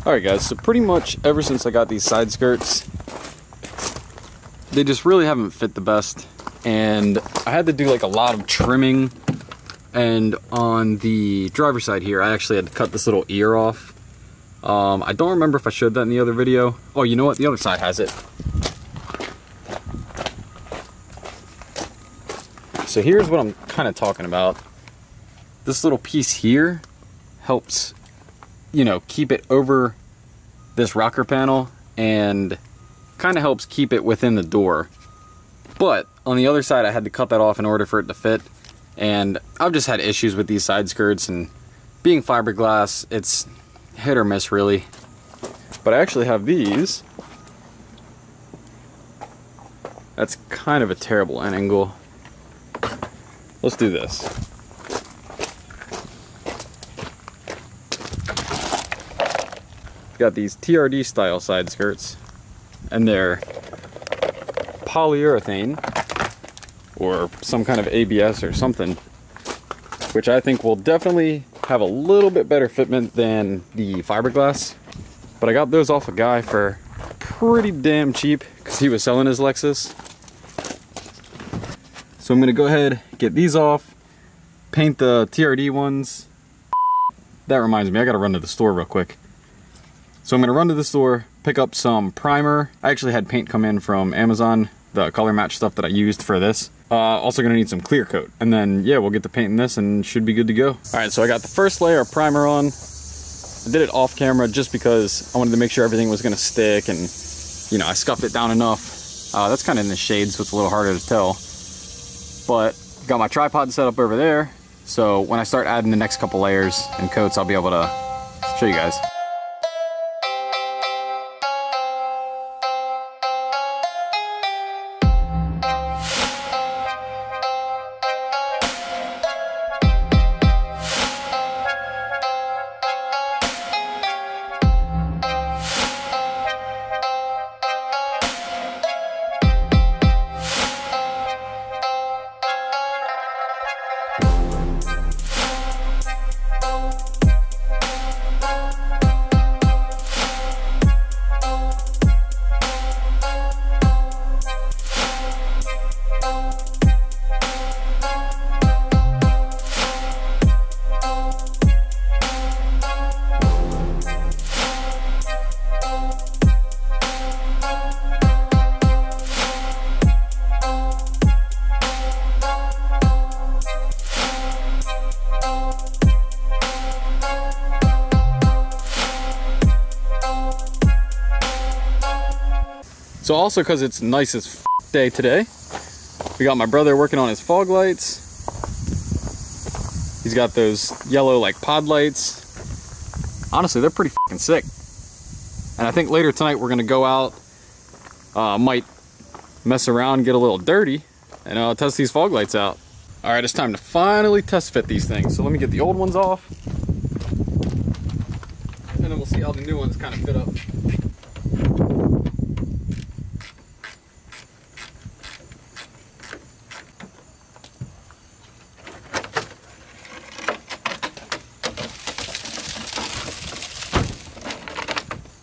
Alright guys, so pretty much ever since I got these side skirts, they just really haven't fit the best. And I had to do like a lot of trimming. And on the driver's side here, I actually had to cut this little ear off. I don't remember if I showed that in the other video. Oh, you know what? The other side has it. So here's what I'm kind of talking about. This little piece here helps, you know, keep it over this rocker panel and kind of helps keep it within the door. But on the other side, I had to cut that off in order for it to fit. And I've just had issues with these side skirts, and being fiberglass, it's hit or miss really. But I actually have these. That's kind of a terrible end angle. Let's do this. Got these TRD Style side skirts, and they're polyurethane or some kind of ABS or something, which I think will definitely have a little bit better fitment than the fiberglass. But I got those off a guy for pretty damn cheap because he was selling his Lexus. So I'm gonna go ahead, get these off, paint the TRD ones. That reminds me, I gotta run to the store real quick. So I'm gonna run to the store, pick up some primer. I actually had paint come in from Amazon, the color match stuff that I used for this. Also gonna need some clear coat. And then, yeah, we'll get to painting this and should be good to go. All right, so I got the first layer of primer on. I did it off camera just because I wanted to make sure everything was gonna stick, and, you know, I scuffed it down enough. That's kind of in the shade, so it's a little harder to tell. But got my tripod set up over there, so when I start adding the next couple layers and coats, I'll be able to show you guys. So also, because it's nice as f day today, we got my brother working on his fog lights. He's got those yellow like pod lights. Honestly, they're pretty f***ing sick. And I think later tonight we're gonna go out, might mess around, get a little dirty, and test these fog lights out. All right, it's time to finally test fit these things. So let me get the old ones off, and then we'll see how the new ones kind of fit up.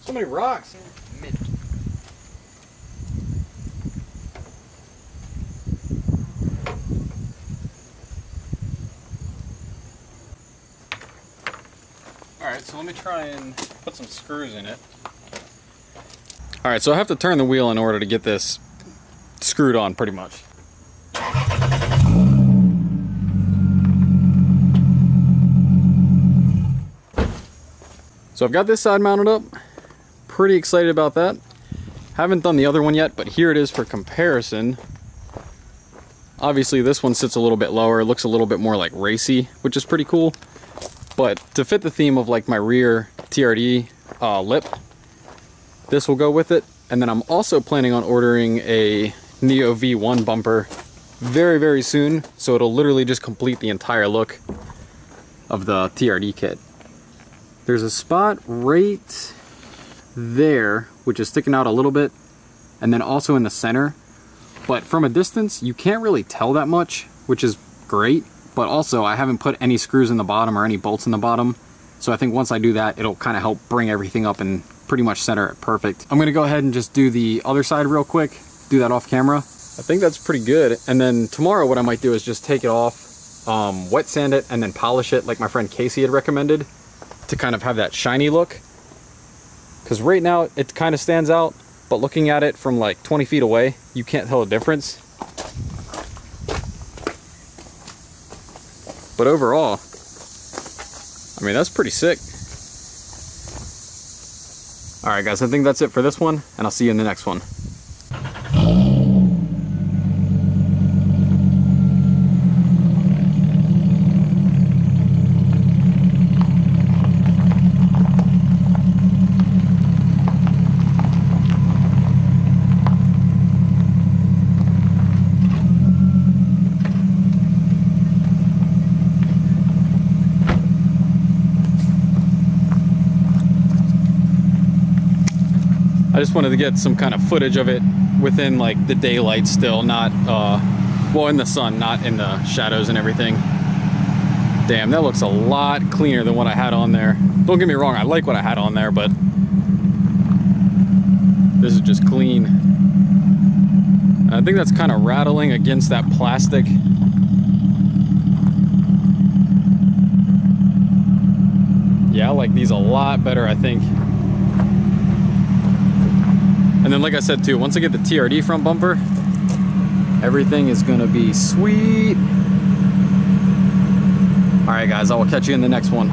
So many rocks. Alright, so let me try and put some screws in it. Alright, so I have to turn the wheel in order to get this screwed on pretty much. So I've got this side mounted up. Pretty excited about that. Haven't done the other one yet, but here it is for comparison. Obviously this one sits a little bit lower, it looks a little bit more like racy, which is pretty cool. But to fit the theme of like my rear TRD lip, this will go with it. And then I'm also planning on ordering a Neo V1 bumper very, very soon. So it'll literally just complete the entire look of the TRD kit. There's a spot right there, which is sticking out a little bit, and then also in the center. But from a distance, you can't really tell that much, which is great. But also, I haven't put any screws in the bottom or any bolts in the bottom. So I think once I do that, it'll kind of help bring everything up and pretty much center it perfect. I'm gonna go ahead and just do the other side real quick, do that off camera. I think that's pretty good. And then tomorrow what I might do is just take it off, wet sand it, and then polish it like my friend Casey had recommended to kind of have that shiny look. Because right now it kind of stands out, but looking at it from like 20 feet away, you can't tell the difference. But overall, I mean, that's pretty sick. All right, guys, I think that's it for this one, and I'll see you in the next one. I just wanted to get some kind of footage of it within like the daylight still, not, well, in the sun, not in the shadows and everything. Damn, that looks a lot cleaner than what I had on there. Don't get me wrong, I like what I had on there, but this is just clean. And I think that's kind of rattling against that plastic. Yeah, I like these a lot better, I think. And then like I said too, once I get the TRD front bumper, everything is gonna be sweet. All right guys, I will catch you in the next one.